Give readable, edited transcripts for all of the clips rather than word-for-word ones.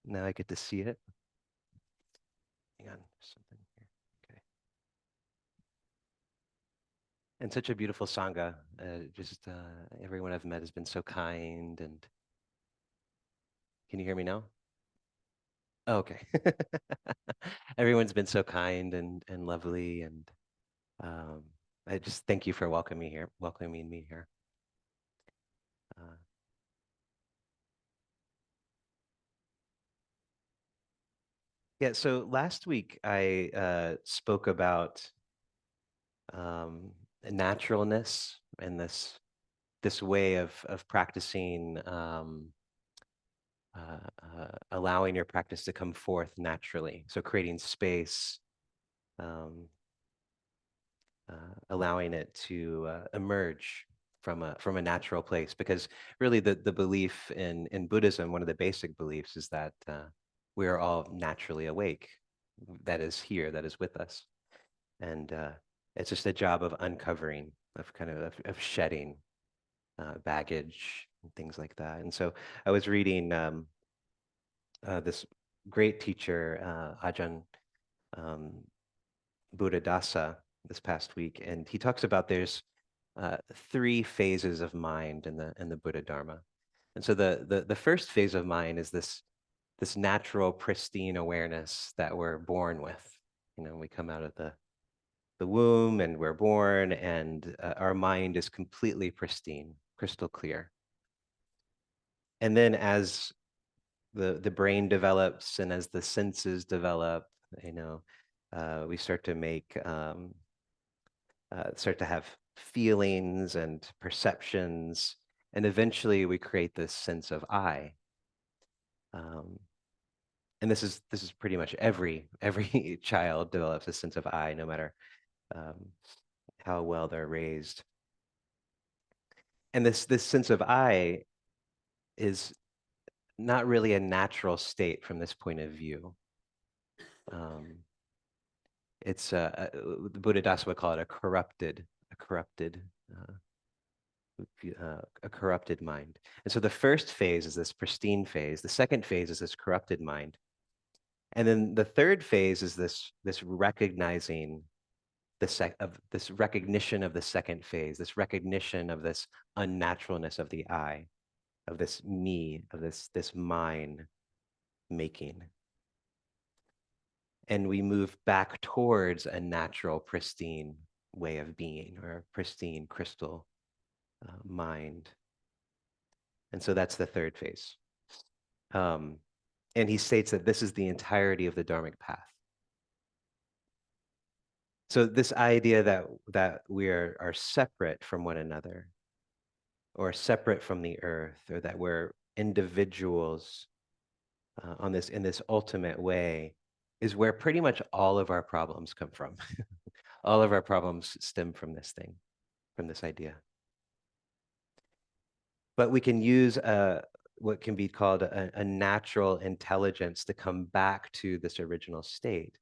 Now I get to see it. Hang on, there's something here. Okay. And such a beautiful Sangha. Just everyone I've met has been so kind. And can you hear me now? Oh, okay. Everyone's been so kind and lovely. And um, I just thank you for welcoming me here. Uh, yeah, so last week I spoke about um, naturalness and this way of practicing, allowing your practice to come forth naturally. So creating space, um, allowing it to emerge from a natural place. Because really, the belief in Buddhism, one of the basic beliefs, is that we are all naturally awake. That is here, that is with us, and it's just a job of uncovering, of kind of shedding baggage and things like that. And so I was reading this great teacher, Ajahn um, Buddhadasa, this past week, and he talks about there's three phases of mind in the Buddha Dharma. And so the first phase of mind is this natural, pristine awareness that we're born with. You know, we come out of the womb and we're born, and our mind is completely pristine, crystal clear. And then as the brain develops and as the senses develop, you know, we start to have feelings and perceptions, and eventually we create this sense of I. Um, and this is pretty much every child develops a sense of I, no matter um, how well they're raised. And this sense of I is not really a natural state from this point of view. Um, it's the Buddhadasa would call it uh, a corrupted mind. And so the first phase is this pristine phase. The second phase is this corrupted mind. And then the third phase is this recognizing this recognition of the second phase, this recognition of this unnaturalness of the I, of this me, of this mine making. And we move back towards a natural, pristine way of being, or a pristine crystal mind. And so that's the third phase. Um, and he states that this is the entirety of the Dharmic path. So this idea that we are separate from one another, or separate from the earth, or that we're individuals on this in this ultimate way, is where pretty much all of our problems come from. All of our problems stem from this thing, from this idea. But we can use what can be called a natural intelligence to come back to this original state.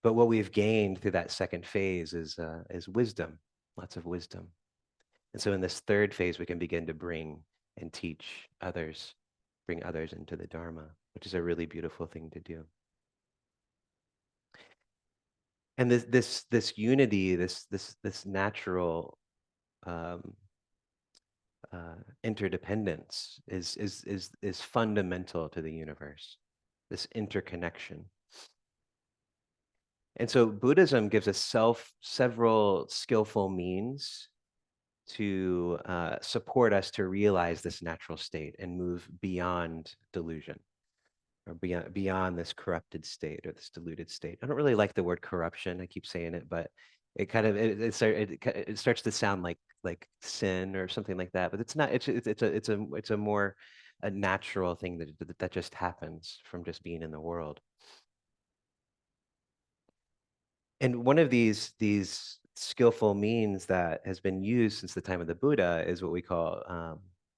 But what we've gained through that second phase is wisdom, lots of wisdom. And so in this third phase, we can begin to bring and teach others, bring others into the Dharma, which is a really beautiful thing to do. And this unity, this natural um, interdependence is fundamental to the universe. This interconnection. And so Buddhism gives us several skillful means to support us to realize this natural state and move beyond delusion, or beyond this corrupted state or this deluded state. I don't really like the word corruption. I keep saying it, but it kind of it starts to sound like sin or something like that. But it's not. It's a more a natural thing that just happens from just being in the world. And one of these skillful means that has been used since the time of the Buddha is what we call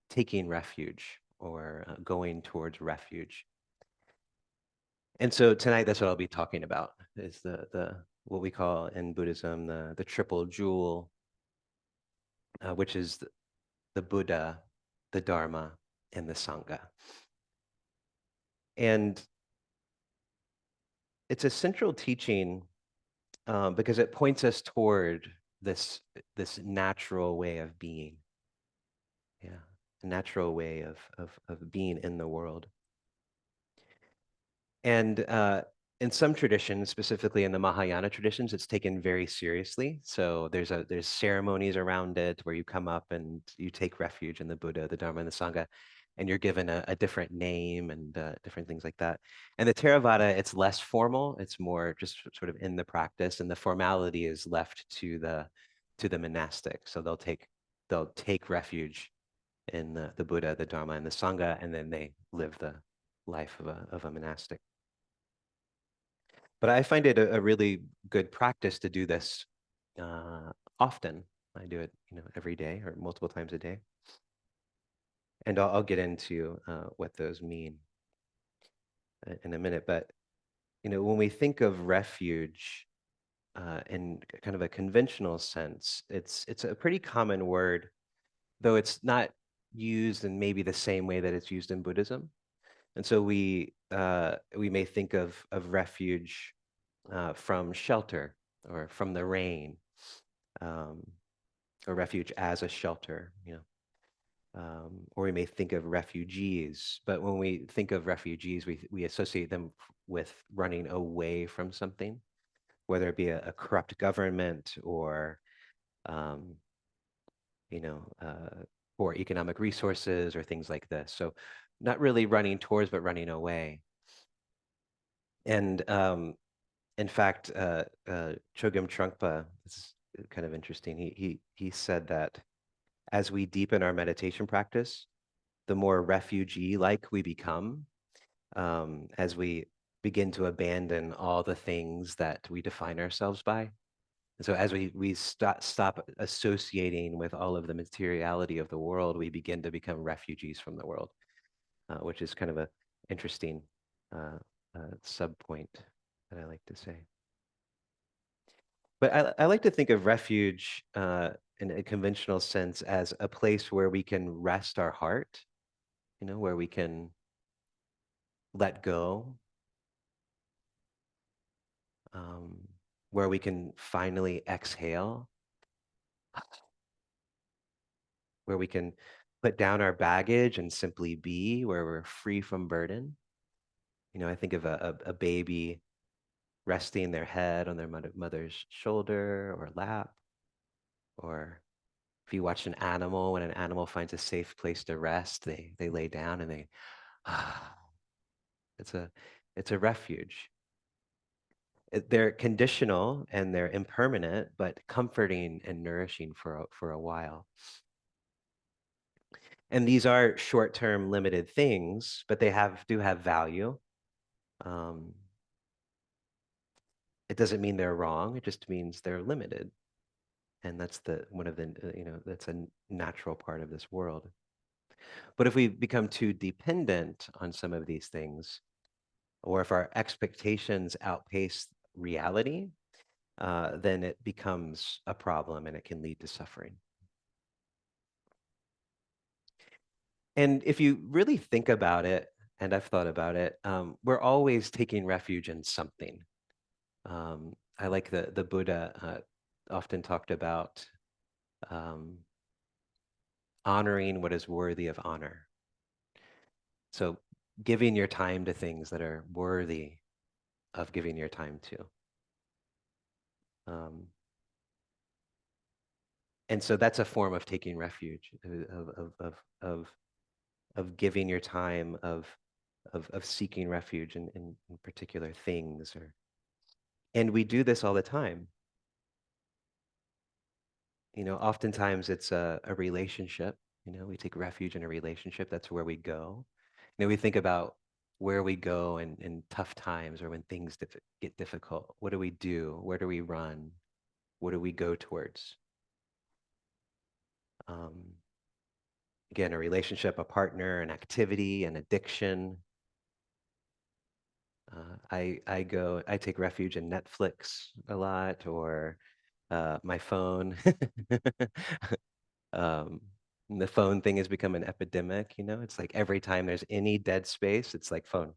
taking refuge, or going towards refuge. And so tonight, that's what I'll be talking about, is the what we call in Buddhism the triple jewel, which is the Buddha, the Dharma, and the Sangha. And it's a central teaching because it points us toward this natural way of being. Yeah, a natural way of being in the world. And in some traditions, specifically in the Mahayana traditions, it's taken very seriously. So there's ceremonies around it where you come up and you take refuge in the Buddha, the Dharma, and the Sangha, and you're given a different name and different things like that. And the Theravada, it's less formal. It's more just sort of in the practice, and the formality is left to the monastic. So they'll take refuge in the Buddha, the Dharma, and the Sangha, and then they live the life of a monastic. But I find it a really good practice to do this uh, often. I do it, every day or multiple times a day. And I'll get into what those mean in a minute. But when we think of refuge in kind of a conventional sense, it's a pretty common word, though it's not used in maybe the same way that it's used in Buddhism. And so we may think of refuge from shelter or from the rain, um, or refuge as a shelter, or we may think of refugees. But when we think of refugees, we associate them with running away from something, whether it be a corrupt government or um, you know, for economic resources or things like this. So not really running towards, but running away. And in fact, Chogyam Trungpa is kind of interesting. He said that as we deepen our meditation practice, the more refugee-like we become, as we begin to abandon all the things that we define ourselves by. And so as we stop associating with all of the materiality of the world, we begin to become refugees from the world, which is kind of a interesting uh, sub point that I like to say. But I like to think of refuge in a conventional sense as a place where we can rest our heart, where we can let go, um, where we can finally exhale, where we can put down our baggage and simply be, where we're free from burden. I think of a baby resting their head on their mother's shoulder or lap, or if you watch an animal, when an animal finds a safe place to rest, they lay down and they, it's a it's a refuge. They're conditional and they're impermanent, but comforting and nourishing for a while. And these are short-term limited things, but they do have value. Um, it doesn't mean they're wrong. It just means they're limited. And that's one of the, that's a natural part of this world. But if we become too dependent on some of these things, or if our expectations outpace reality, then it becomes a problem and it can lead to suffering. And if you really think about it, and I've thought about it, we're always taking refuge in something. I like the Buddha often talked about um, honoring what is worthy of honor. So giving your time to things that are worthy of giving your time to. Um, and so that's a form of taking refuge, of giving your time, of seeking refuge in particular things. And we do this all the time. Oftentimes it's a relationship. We take refuge in a relationship. That's where we go. We think about where we go in tough times or when things get difficult. What do we do? Where do we run? What do we go towards? Um, again, a relationship, a partner, an activity, an addiction. I take refuge in Netflix a lot, or my phone. um, the phone thing has become an epidemic. It's like every time there's any dead space, it's like phone.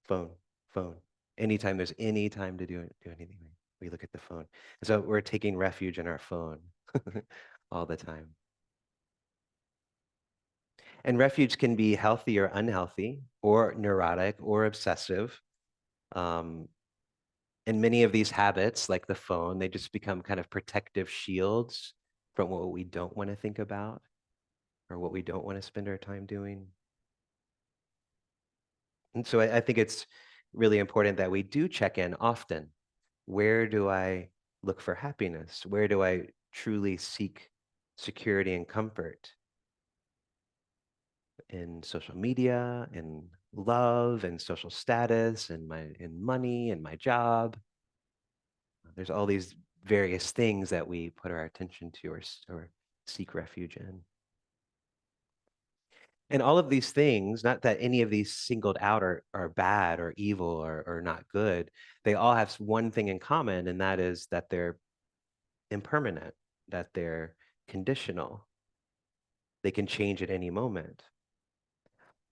phone, phone. Anytime there's any time to do anything, we look at the phone. And so we're taking refuge in our phone all the time. And refuge can be healthy or unhealthy, or neurotic or obsessive. Um, and many of these habits, like the phone, they just become kind of protective shields from what we don't want to think about or what we don't want to spend our time doing. And so I think it's really important that we do check in often. Where do I look for happiness? Where do I truly seek security and comfort? In social media, in love, and social status, in money, and my job. There's all these various things that we put our attention to or seek refuge in. And all of these things, not that any of these singled out are bad or evil or not good, they all have one thing in common, and that is that they're impermanent, that they're conditional. They can change at any moment.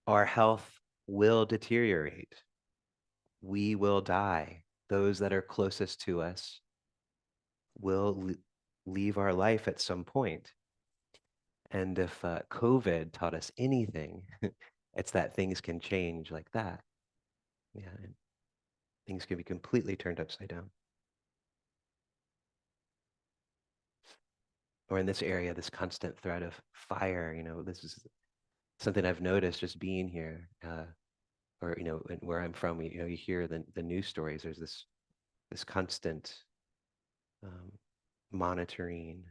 Our health will deteriorate. We will die. Those that are closest to us will leave our life at some point. And if COVID taught us anything, it's that things can change like that. Yeah, and things can be completely turned upside down. Or in this area, this constant threat of fire, this is something I've noticed just being here. Or, where I'm from, you hear the news stories. There's this constant um, monitoring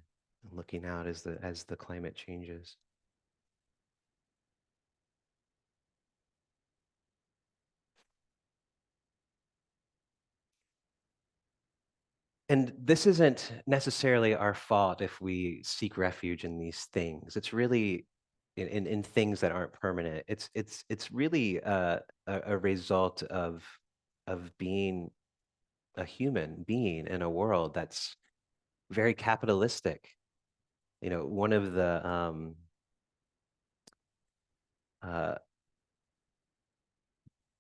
and looking out as the climate changes. And this isn't necessarily our fault if we seek refuge in these things. It's really in things that aren't permanent. It's really a result of being a human being in a world that's very capitalistic. One of uh,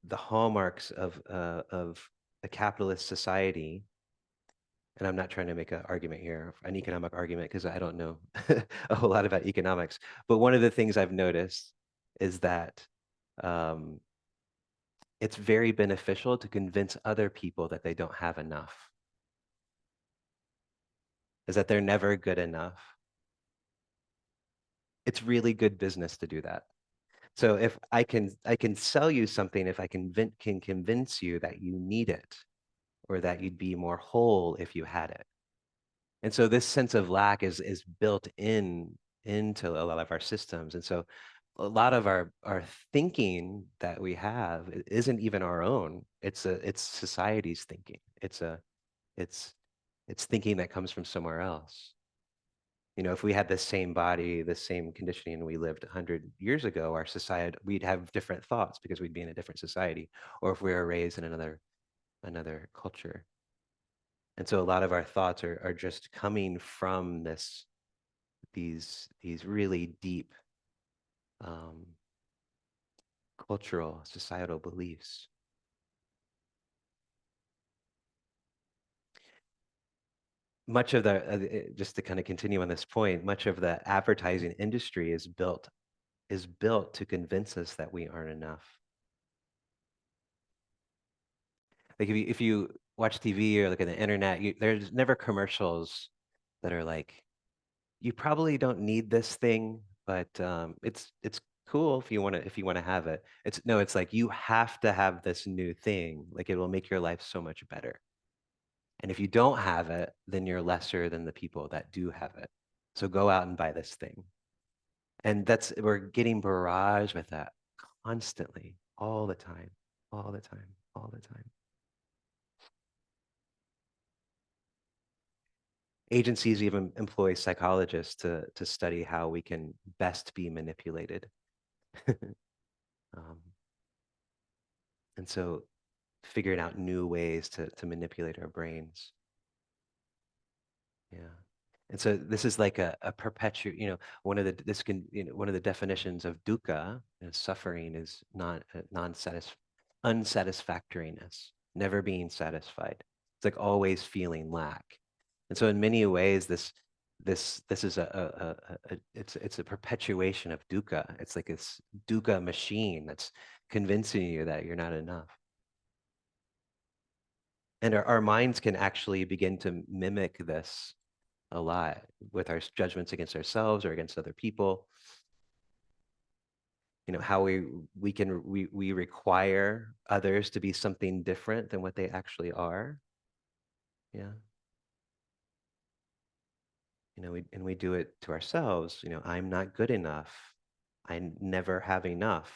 the hallmarks of a capitalist society, and I'm not trying to make an argument here, an economic argument, because I don't know a whole lot about economics. But one of the things I've noticed is that um, it's very beneficial to convince other people that they don't have enough, is that they're never good enough. It's really good business to do that. So if I can sell you something, if I can convince you that you need it, or that you'd be more whole if you had it. And so this sense of lack is built into a lot of our systems. And so a lot of our thinking that we have isn't even our own. It's society's thinking. It's it's thinking that comes from somewhere else. If we had the same body, the same conditioning, and we lived 100 years ago, our society, we'd have different thoughts because we'd be in a different society. Or if we were raised in another culture. And so a lot of our thoughts are just coming from these really deep um, cultural, societal beliefs. Much of just to kind of continue on this point, much of the advertising industry is built to convince us that we aren't enough. Like if you watch TV or look at the internet, there's never commercials that are like, you probably don't need this thing, but it's cool if you want to have it. It's like you have to have this new thing. Like it will make your life so much better. And if you don't have it, then you're lesser than the people that do have it. So go out and buy this thing. And we're getting barraged with that constantly, all the time, all the time, all the time. Agencies even employ psychologists to study how we can best be manipulated. um, and so figuring out new ways to manipulate our brains. Yeah. And so this is like a perpetual, one of the definitions of dukkha, suffering, is non-satisfaction, unsatisfactoriness, never being satisfied. It's like always feeling lack. And so in many ways, this is it's a perpetuation of dukkha. It's like this dukkha machine that's convincing you that you're not enough. And our minds can actually begin to mimic this a lot with our judgments against ourselves or against other people. You know, how we require others to be something different than what they actually are. Yeah. You know, we do it to ourselves. You know, I'm not good enough. Never have enough.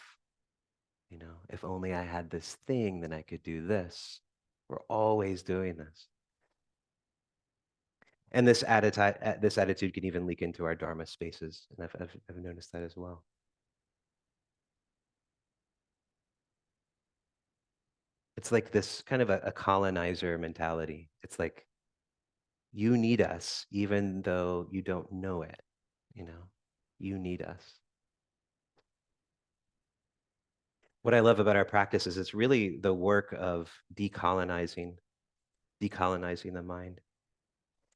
You know, if only I had this thing, then I could do this. We're always doing this. And this attitude can even leak into our Dharma spaces. And I've noticed that as well. It's like this kind of a colonizer mentality. It's like you need us, even though you don't know it. You know, you need us. What I love about our practice is it's really the work of decolonizing the mind.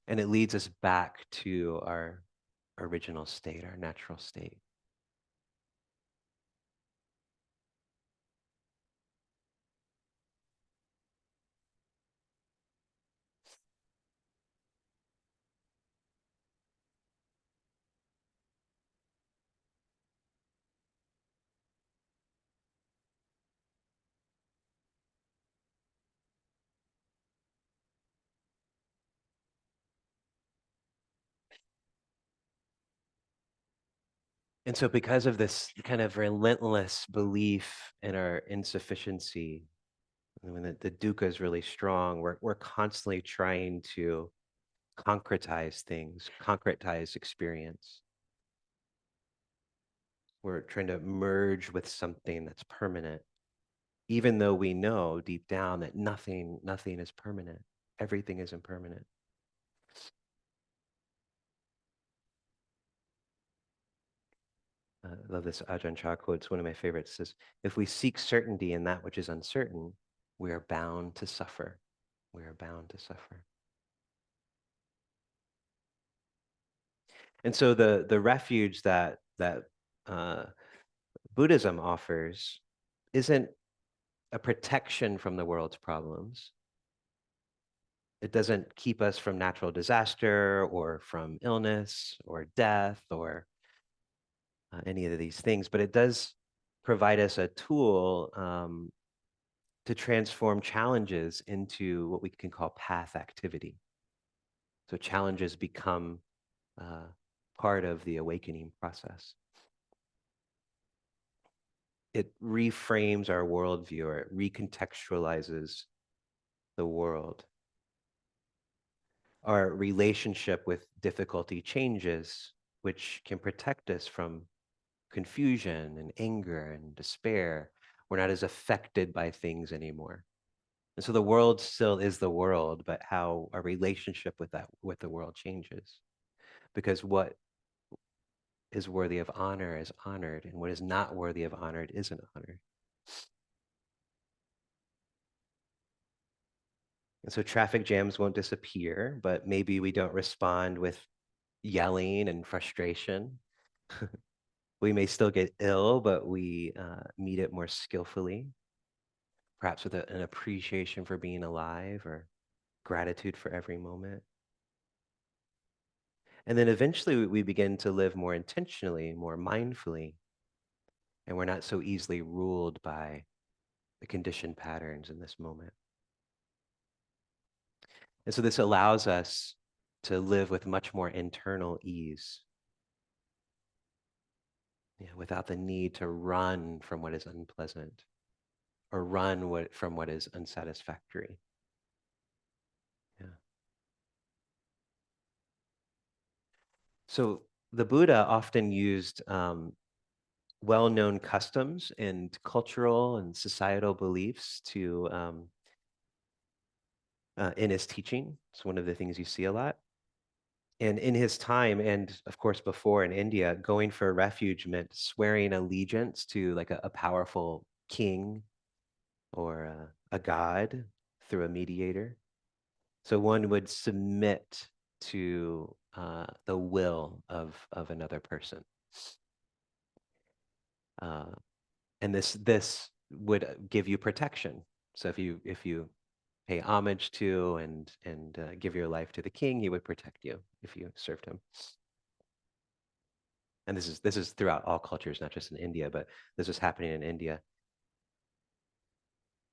And it leads us back to our original state, our natural state. And so, because of this kind of relentless belief in our insufficiency, when the dukkha is really strong, we're constantly trying to concretize things, concretize experience. We're trying to merge with something that's permanent, even though we know deep down that nothing is permanent. Everything is impermanent. I love this Ajahn Chah quote. It's one of my favorites. It says, if we seek certainty in that which is uncertain, we are bound to suffer. We are bound to suffer. And so the refuge that uh, Buddhism offers isn't a protection from the world's problems. It doesn't keep us from natural disaster or from illness or death or any of these things, but it does provide us a tool to transform challenges into what we can call path activity. So challenges become uh, part of the awakening process. It reframes our worldview, or it recontextualizes the world. Our relationship with difficulty changes, which can protect us from confusion and anger and despair. We're not as affected by things anymore. And so the world still is the world, but how our relationship with the world changes. Because what is worthy of honor is honored, and what is not worthy of honor isn't honored. And so traffic jams won't disappear, but maybe we don't respond with yelling and frustration. We may still get ill, but we meet it more skillfully, perhaps with an appreciation for being alive or gratitude for every moment. And then eventually we begin to live more intentionally, more mindfully, and we're not so easily ruled by the conditioned patterns in this moment. And so this allows us to live with much more internal ease, without the need to run from what is unpleasant or from what is unsatisfactory. Yeah. So the Buddha often used well-known customs and cultural and societal beliefs to in his teaching. It's one of the things you see a lot. And in his time, and of course before in India, going for refuge meant swearing allegiance to like a powerful king or a god through a mediator. So one would submit to the will of another person. Uh, and this would give you protection. So if you pay homage to and give your life to the king, he would protect you if you served him. And this is throughout all cultures, not just in India, but this was happening in India.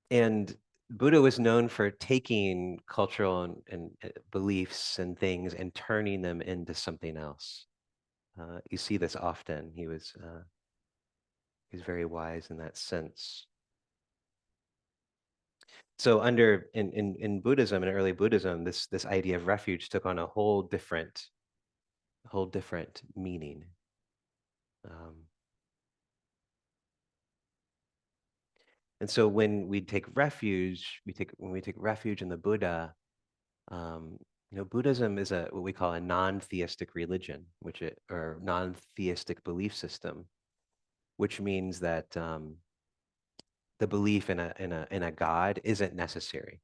And Buddha was known for taking cultural and beliefs and things and turning them into something else. You see this often. He's very wise in that sense. So under in Buddhism, in early Buddhism, this idea of refuge took on a whole different meaning. Um, and so when we take refuge in the Buddha, um, Buddhism is what we call a non-theistic religion, or non-theistic belief system, which means that the belief in a God isn't necessary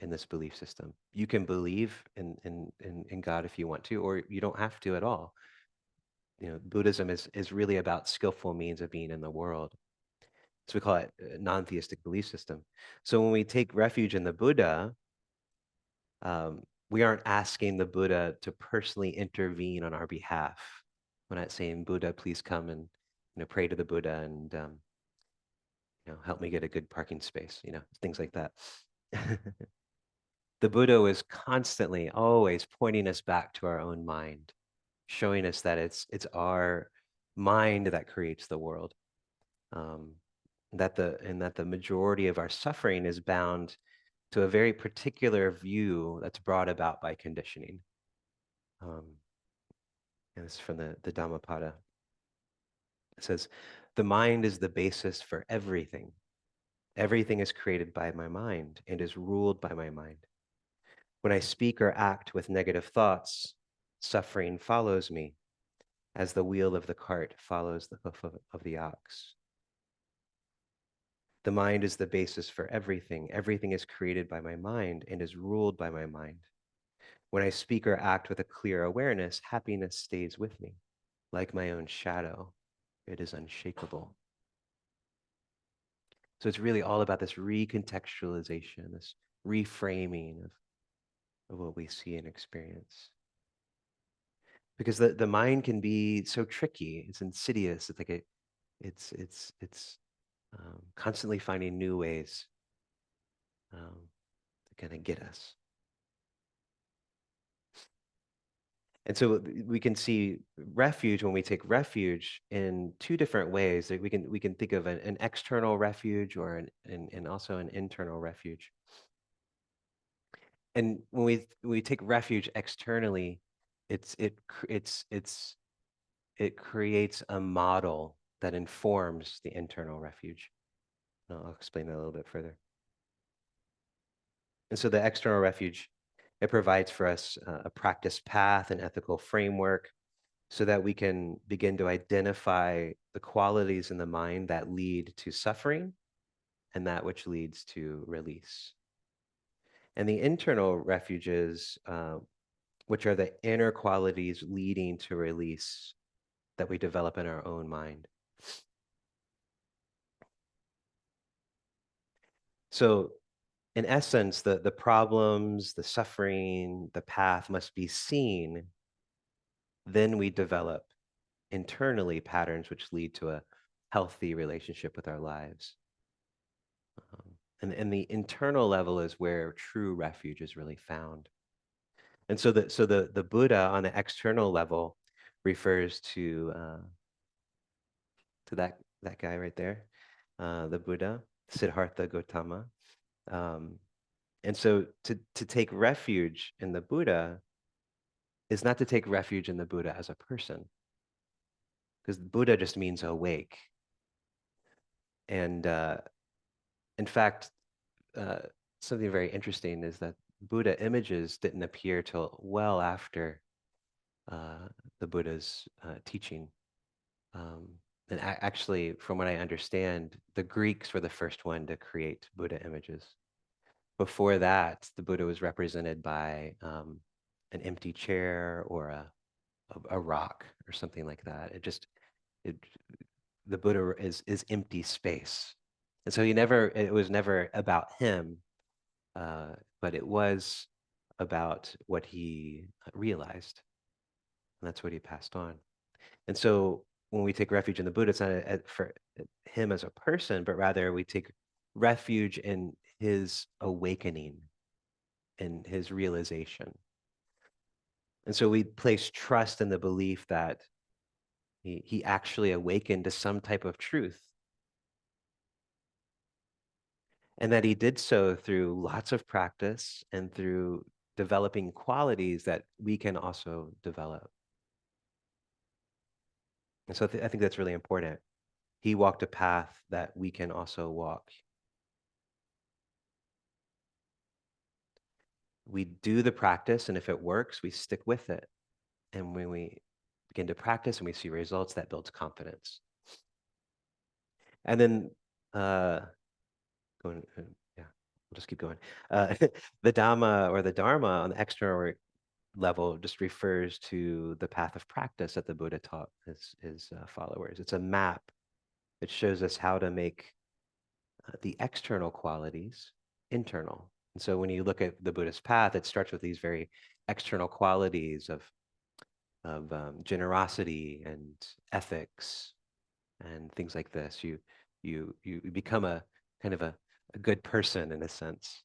in this belief system. You can believe in God if you want to, or you don't have to at all. Buddhism is really about skillful means of being in the world. So we call it a non-theistic belief system. So when we take refuge in the Buddha, we aren't asking the Buddha to personally intervene on our behalf. We're not saying, Buddha, please come and pray to the Buddha and help me get a good parking space, things like that. The Buddha was constantly, always pointing us back to our own mind, showing us that it's our mind that creates the world. Um, that the majority of our suffering is bound to a very particular view that's brought about by conditioning. And this is from the Dhammapada. It says, the mind is the basis for everything. Everything is created by my mind and is ruled by my mind. When I speak or act with negative thoughts, suffering follows me, as the wheel of the cart follows the hoof of the ox. The mind is the basis for everything. Everything is created by my mind and is ruled by my mind. When I speak or act with a clear awareness, happiness stays with me. Like my own shadow, it is unshakable. So it's really all about this recontextualization, this reframing of what we see and experience. Because the mind can be so tricky, it's insidious, it's constantly finding new ways to kind of get us. And so we can see refuge when we take refuge in two different ways. Like we can think of an external refuge or and also an internal refuge. And when we take refuge externally, it creates a model that informs the internal refuge. I'll explain that a little bit further. And so the external refuge, it provides for us a practice path, an ethical framework, so that we can begin to identify the qualities in the mind that lead to suffering and that which leads to release. And the internal refuges, which are the inner qualities leading to release that we develop in our own mind. So in essence, the problems, the suffering, the path must be seen. Then we develop internally patterns which lead to a healthy relationship with our lives. And the internal level is where true refuge is really found. And so the Buddha on the external level refers to that guy right there, the Buddha, Siddhartha Gautama. Um, and so to take refuge in the Buddha is not to take refuge in the Buddha as a person, because Buddha just means awake. And in fact, uh, something very interesting is that Buddha images didn't appear till well after the Buddha's teaching. Um, And actually, from what I understand, the Greeks were the first one to create Buddha images. Before that, the Buddha was represented by an empty chair or a rock or something like that. It, the Buddha is empty space. And so it was never about him, but it was about what he realized. And that's what he passed on. And so when we take refuge in the Buddha, it's not for him as a person, but rather we take refuge in his awakening, in his realization. And so we place trust in the belief that he actually awakened to some type of truth, and that he did so through lots of practice and through developing qualities that we can also develop. And so I think that's really important. He walked a path that we can also walk. We do the practice, and if it works, we stick with it. And when we begin to practice and we see results, that builds confidence. And then going, yeah, we'll just keep going. The Dhamma or the Dharma on the external level just refers to the path of practice that the Buddha taught his followers. It's a map. It shows us how to make the external qualities internal. And so when you look at the Buddhist path, it starts with these very external qualities of generosity and ethics and things like this. You become a kind of a good person in a sense,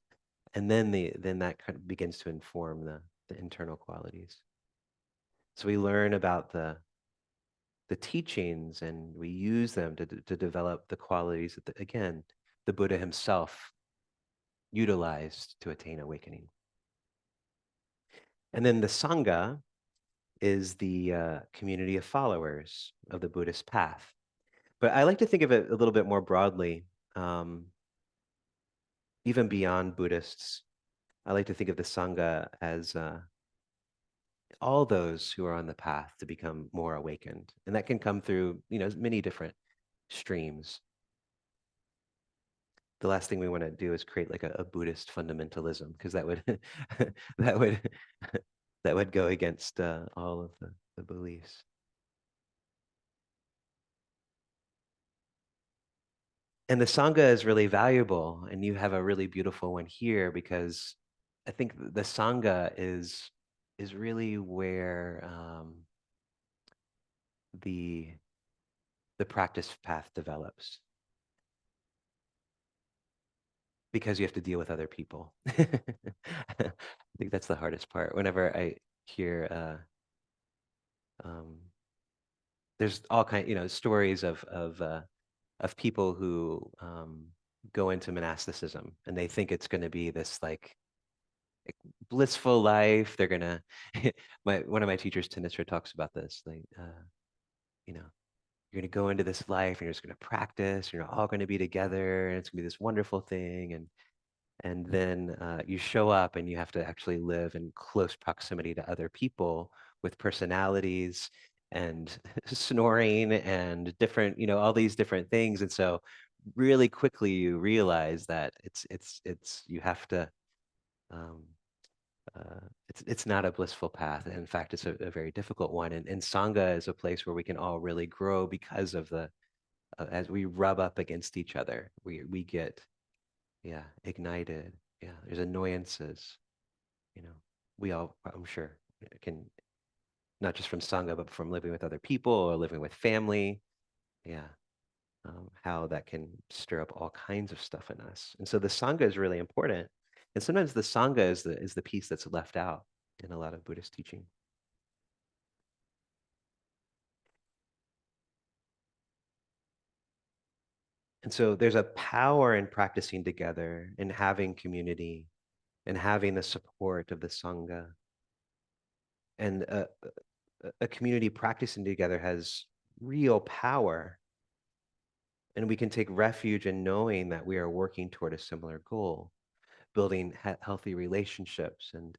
and then that kind of begins to inform the internal qualities. So we learn about the teachings and we use them to develop the qualities that, again, the Buddha himself utilized to attain awakening. And then the Sangha is the community of followers of the Buddhist path. But I like to think of it a little bit more broadly, um, even beyond Buddhists. I like to think of the Sangha as all those who are on the path to become more awakened. And that can come through, many different streams. The last thing we want to do is create like a Buddhist fundamentalism, because that would that would that would go against all of the beliefs. And the Sangha is really valuable, and you have a really beautiful one here because I think the Sangha is really where the the practice path develops, because you have to deal with other people. I think that's the hardest part. Whenever I hear um, there's all kind, stories of people who go into monasticism and they think it's going to be this like blissful life. They're gonna one of my teachers, Tanisra, talks about this. Like, you know, you're gonna go into this life and you're just gonna practice. You're all gonna be together, and it's gonna be this wonderful thing. And then you show up and you have to actually live in close proximity to other people with personalities and snoring and different, all these different things. And so really quickly you realize that it's you have to um, it's not a blissful path. In fact, it's a very difficult one. And Sangha is a place where we can all really grow because of as we rub up against each other, we get, yeah, ignited. Yeah, there's annoyances, you know. We all, I'm sure, can, not just from Sangha, but from living with other people or living with family. Yeah, how that can stir up all kinds of stuff in us. And so the Sangha is really important. And sometimes the Sangha is the piece that's left out in a lot of Buddhist teaching. And so there's a power in practicing together and having community and having the support of the Sangha. And a community practicing together has real power. And we can take refuge in knowing that we are working toward a similar goal, building healthy relationships and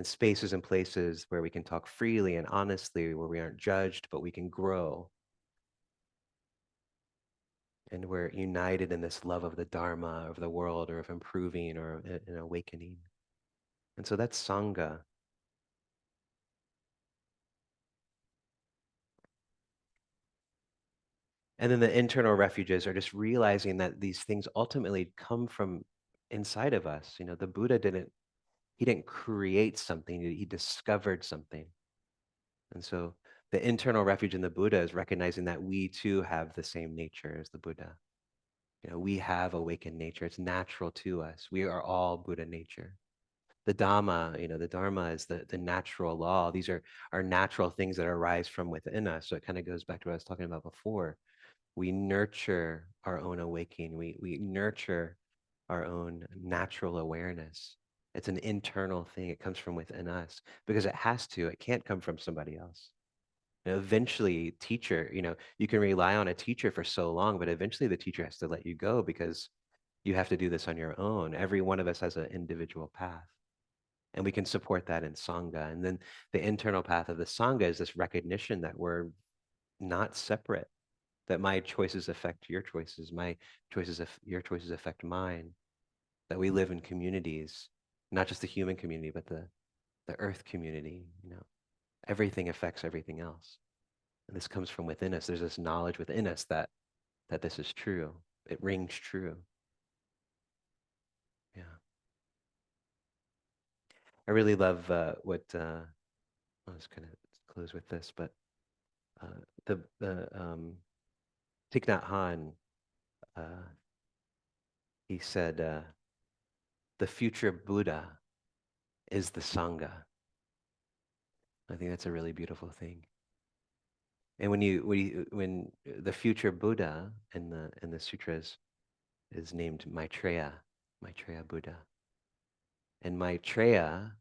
spaces and places where we can talk freely and honestly, where we aren't judged, but we can grow. And we're united in this love of the Dharma, of the world, or of improving, or an awakening. And so that's Sangha. And then the internal refuges are just realizing that these things ultimately come from inside of us. The Buddha he didn't create something, he discovered something. And so the internal refuge in the Buddha is recognizing that we too have the same nature as the Buddha. We have awakened nature. It's natural to us. We are all Buddha nature. The Dhamma, the Dharma is the natural law. These are natural things that arise from within us. So it kind of goes back to what I was talking about before. We nurture our own awakening. We nurture our own natural awareness. It's an internal thing. It comes from within us because it has to. It can't come from somebody else. Eventually, teacher, you can rely on a teacher for so long, but eventually the teacher has to let you go because you have to do this on your own. Every one of us has an individual path. And we can support that in Sangha. And then the internal path of the Sangha is this recognition that we're not separate, that my choices affect your choices, your choices affect mine, that we live in communities, not just the human community, but the earth community. Everything affects everything else. And this comes from within us. There's this knowledge within us that this is true. It rings true. Yeah. I really love what I was going to close with this, but the Thich Nhat Hanh, uh, he said, the future Buddha is the Sangha. I think that's a really beautiful thing. And when the future Buddha in the sutras is named Maitreya Buddha, and Maitreya,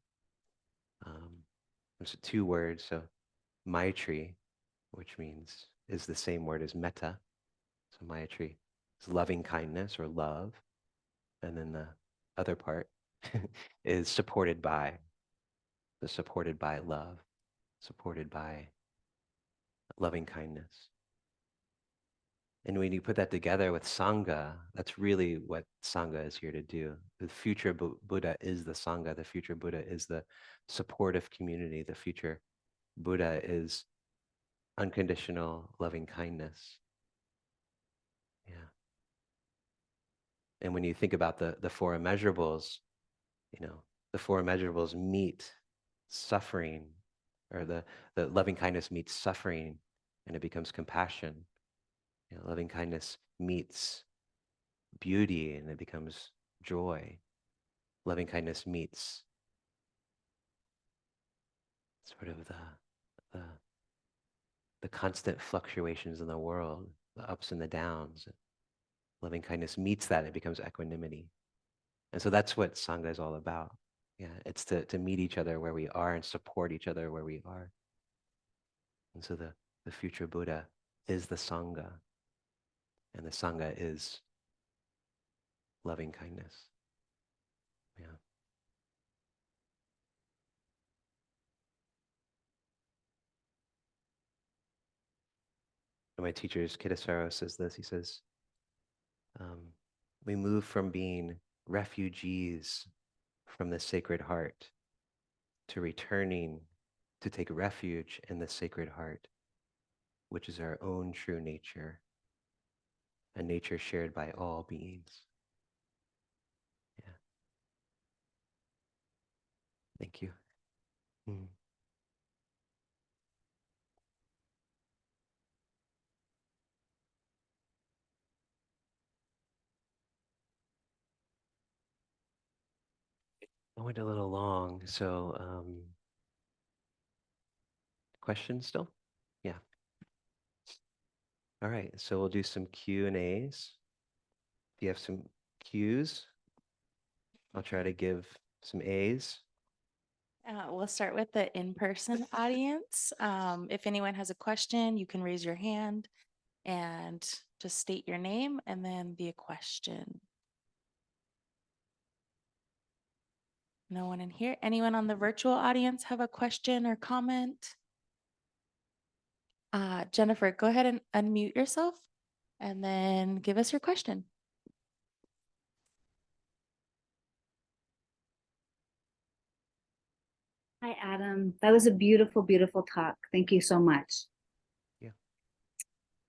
there's two words. So Maitri, which means is the same word as metta. So Maitri is loving kindness or love, and then the other part is supported by love, supported by loving kindness. And when you put that together with Sangha, that's really what Sangha is here to do. The future Buddha is the Sangha. The future Buddha is the supportive community. The future Buddha is unconditional loving kindness. Yeah. And when you think about the four immeasurables, the four immeasurables meet suffering, or the loving kindness meets suffering, and it becomes compassion. Loving kindness meets beauty, and it becomes joy. Loving kindness meets sort of the, the constant fluctuations in the world, the ups and the downs. Loving kindness meets that, and it becomes equanimity. And so that's what Sangha is all about. Yeah, it's to meet each other where we are and support each other where we are. And so the future Buddha is the Sangha, and the Sangha is loving kindness. Yeah. And my teacher, Kittasaro, says this. He says, we move from being refugees from the Sacred Heart to returning to take refuge in the Sacred Heart, which is our own true nature, a nature shared by all beings. Yeah. Thank you. Mm. I went a little long, so questions still? Yeah. All right, so we'll do some Q&As. If you have some Q's, I'll try to give some A's. We'll start with the in-person audience. If anyone has a question, you can raise your hand and just state your name and then the question. No one in here. Anyone on the virtual audience have a question or comment? Jennifer, go ahead and unmute yourself. and then give us your question. Hi, Adam. That was a beautiful, beautiful talk. Thank you so much. Yeah.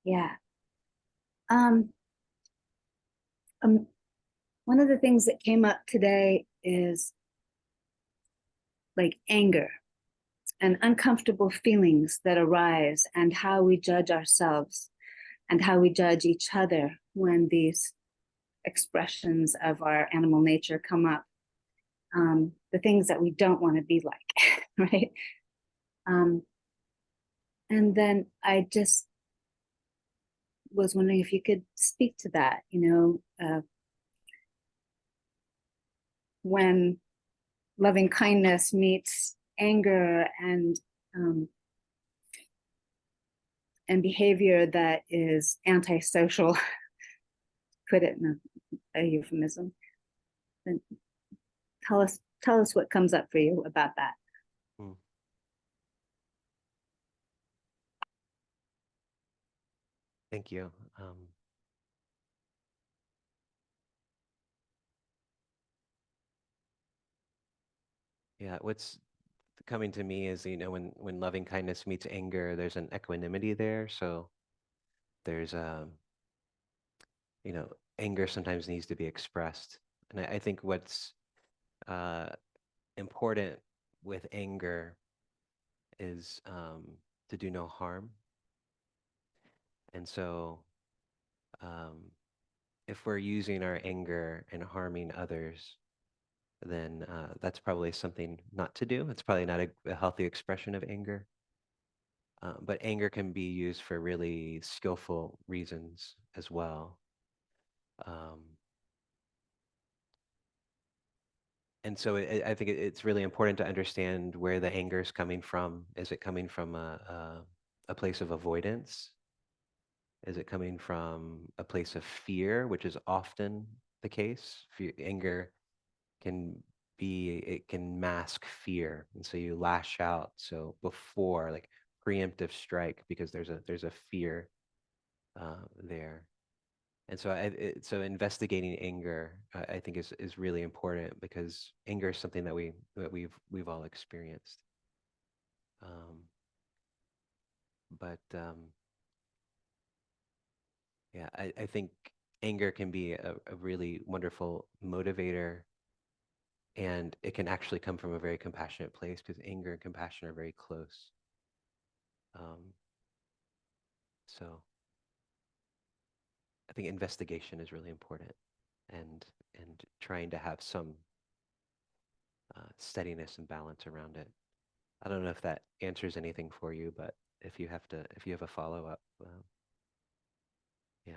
Yeah. Um, um, one of the things that came up today is like anger and uncomfortable feelings that arise, and how we judge ourselves and how we judge each other when these expressions of our animal nature come up. The things that we don't want to be like, right? And then I just was wondering if you could speak to that, when loving kindness meets anger and behavior that is antisocial, put it in a euphemism. Then tell us what comes up for you about that. Hmm. Thank you. Yeah, what's coming to me is, when loving kindness meets anger, there's an equanimity there. So there's, anger sometimes needs to be expressed. And I think what's uh, important with anger is to do no harm. And so um, if we're using our anger and harming others, then that's probably something not to do. It's probably not a healthy expression of anger. But anger can be used for really skillful reasons as well. Um, and so I think it's really important to understand where the anger is coming from. Is it coming from a place of avoidance? Is it coming from a place of fear, which is often the case? Anger can it can mask fear, and so you lash out. So before, like preemptive strike, because there's a fear there. And so so investigating anger, I think is really important, because anger is something that we've all experienced. Um, but yeah, I think anger can be a really wonderful motivator, and it can actually come from a very compassionate place, because anger and compassion are very close. Um, so I think investigation is really important, and trying to have some steadiness and balance around it. I don't know if that answers anything for you, but if you have a follow up, yeah.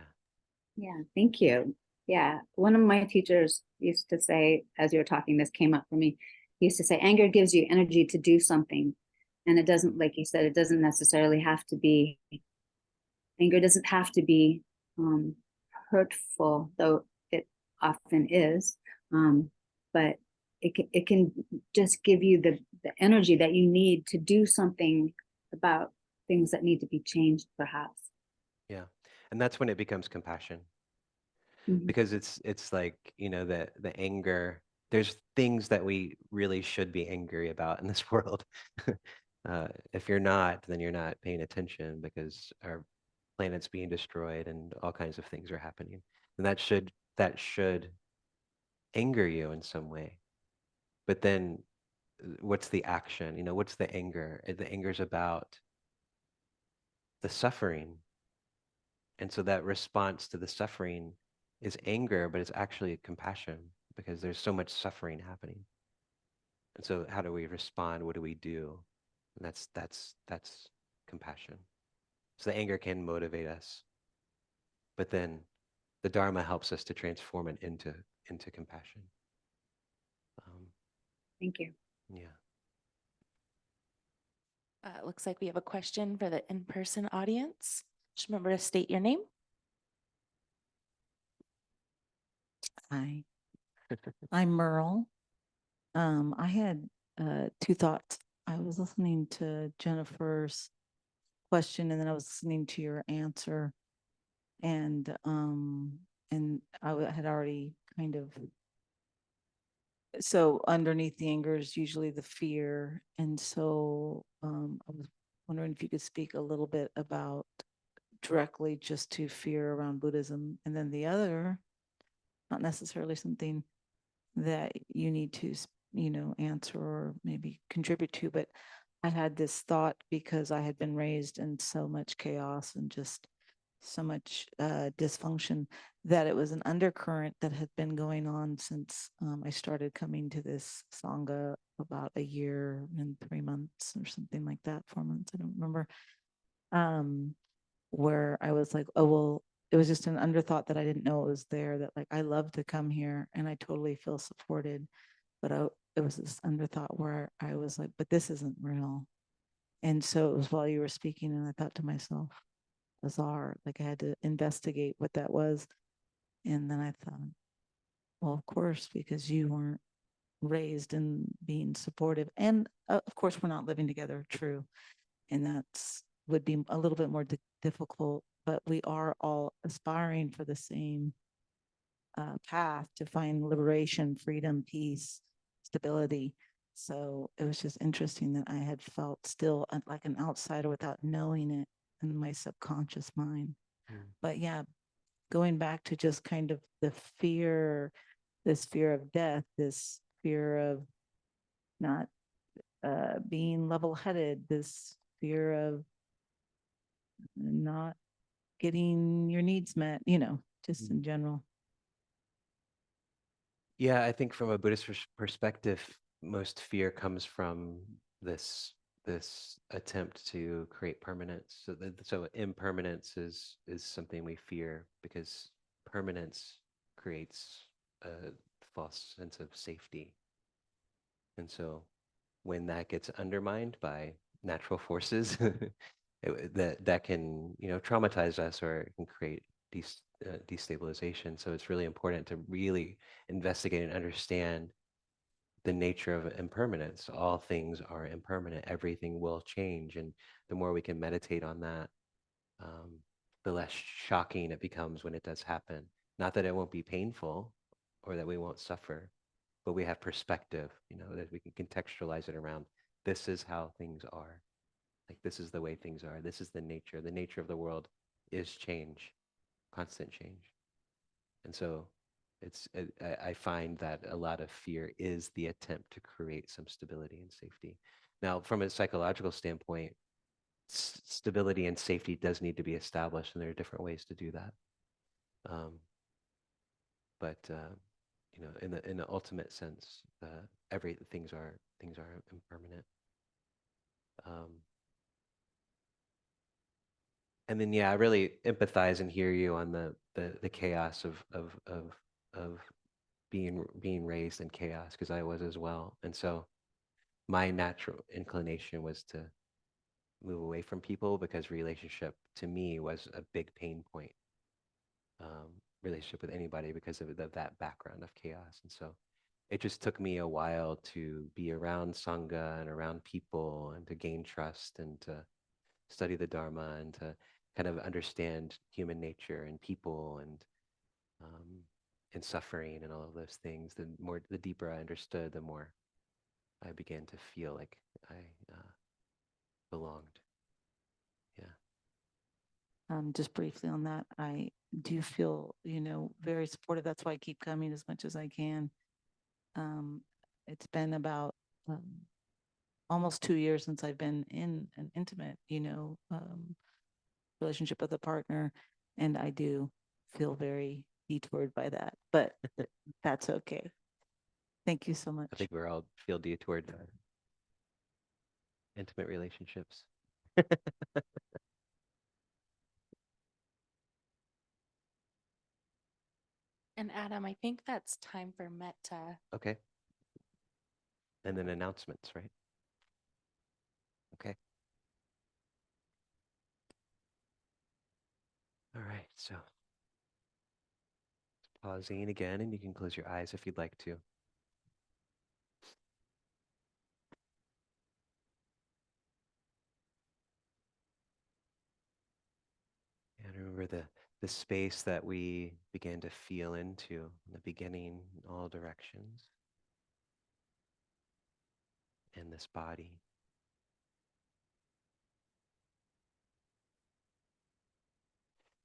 Yeah, thank you. Yeah, one of my teachers used to say, as you were talking, this came up for me. He used to say, anger gives you energy to do something. And it doesn't, like you said, it doesn't necessarily have to be, anger doesn't have to be hurtful, though it often is. But it can just give you the energy that you need to do something about things that need to be changed, perhaps. Yeah. And that's when it becomes compassion, Mhm. because it's like, the anger, there's things that we really should be angry about in this world. If you're not, then you're not paying attention, because our planet's being destroyed and all kinds of things are happening. And that should anger you in some way. But then what's the action? What's the anger? The anger's about the suffering. And so that response to the suffering is anger, but it's actually compassion, because there's so much suffering happening. And so how do we respond? What do we do? And that's compassion. So the anger can motivate us, but then the Dharma helps us to transform it into compassion. Um, Thank you. yeah. Looks like we have a question for the in-person audience. Just remember to state your name. Hi, I'm Merle. I had two thoughts. I was listening to Jennifer's question, and then I was listening to your answer. And had already kind of, so underneath the anger is usually the fear. And so I was wondering if you could speak a little bit about directly just to fear around Buddhism. And then the other, not necessarily something that you need to, answer or maybe contribute to, but I had this thought because I had been raised in so much chaos and just so much dysfunction, that it was an undercurrent that had been going on since I started coming to this Sangha about a year and 3 months or something like that, 4 months, I don't remember, where I was like, oh, well, it was just an underthought that I didn't know it was there, that like, I love to come here and I totally feel supported. But it was this underthought where I was like, but this isn't real. And so it was while you were speaking, and I thought to myself, bizarre, like I had to investigate what that was. And then I thought, well, of course, because you weren't raised in being supportive. And of course, we're not living together, true. And that's would be a little bit more difficult, but we are all aspiring for the same path to find liberation, freedom, peace, stability. So it was just interesting that I had felt still like an outsider without knowing it in my subconscious mind. But yeah, going back to just kind of the fear, this fear of death, this fear of not being level-headed, this fear of not getting your needs met, just in general. Yeah, I think from a Buddhist perspective, most fear comes from this attempt to create permanence. So impermanence is something we fear because permanence creates a false sense of safety. And so when that gets undermined by natural forces, that can traumatize us, or it can create destabilization. So it's really important to really investigate and understand the nature of impermanence. All things are impermanent. Everything will change, and the more we can meditate on that, the less shocking it becomes when it does happen. Not that it won't be painful or that we won't suffer, but we have perspective, that we can contextualize it around. This is how things are. Like, this is the way things are. This is the nature. The nature of the world is change, constant change. And so I find that a lot of fear is the attempt to create some stability and safety. Now, from a psychological standpoint, stability and safety does need to be established, and there are different ways to do that. But in the ultimate sense, every things are impermanent. And then, yeah, I really empathize and hear you on the chaos of being raised in chaos, because I was as well. And so my natural inclination was to move away from people, because relationship to me was a big pain point. Relationship with anybody, because of that background of chaos. And so it just took me a while to be around Sangha and around people, and to gain trust, and to study the Dharma, and to kind of understand human nature and people, and suffering and all of those things. The deeper I understood, the more I began to feel like I belonged. Yeah. Just briefly on that, I do feel, very supportive. That's why I keep coming as much as I can. It's been about almost 2 years since I've been in an intimate, relationship with a partner, and I do feel very detoured by that, but that's okay. Thank you so much. I think we're all feel detoured by intimate relationships. And Adam, I think that's time for metta. Okay. And then announcements, right? Okay. All right. So pausing again, and you can close your eyes if you'd like to. And remember, the space that we began to feel into in the beginning in all directions in this body.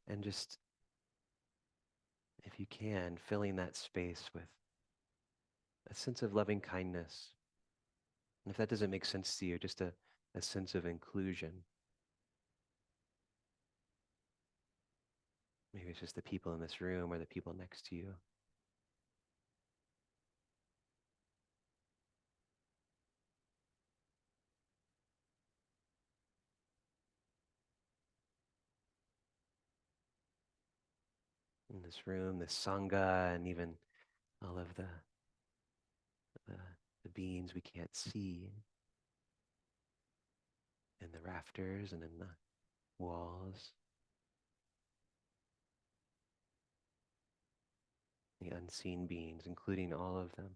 And just, if you can, filling that space with a sense of loving kindness. And if that doesn't make sense to you, just a sense of inclusion. Maybe it's just the people in this room or the people next to you. In this room, the Sangha, and even all of the, the beings we can't see in the rafters and in the walls, the unseen beings, including all of them.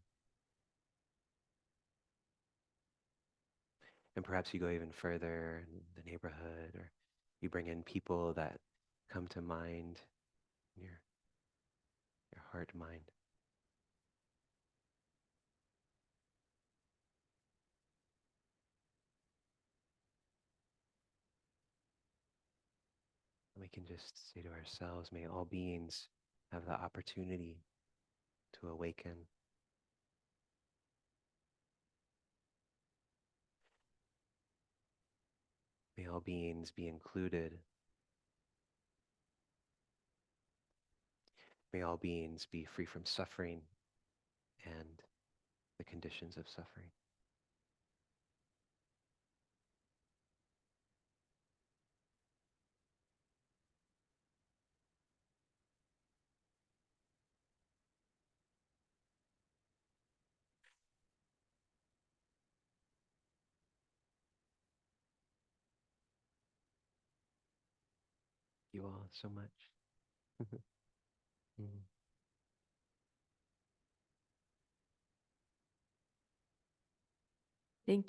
And perhaps you go even further in the neighborhood, or you bring in people that come to mind in your heart mind. And we can just say to ourselves, may all beings have the opportunity to awaken. May all beings be included. May all beings be free from suffering and the conditions of suffering. Thank you all so much. Mhm.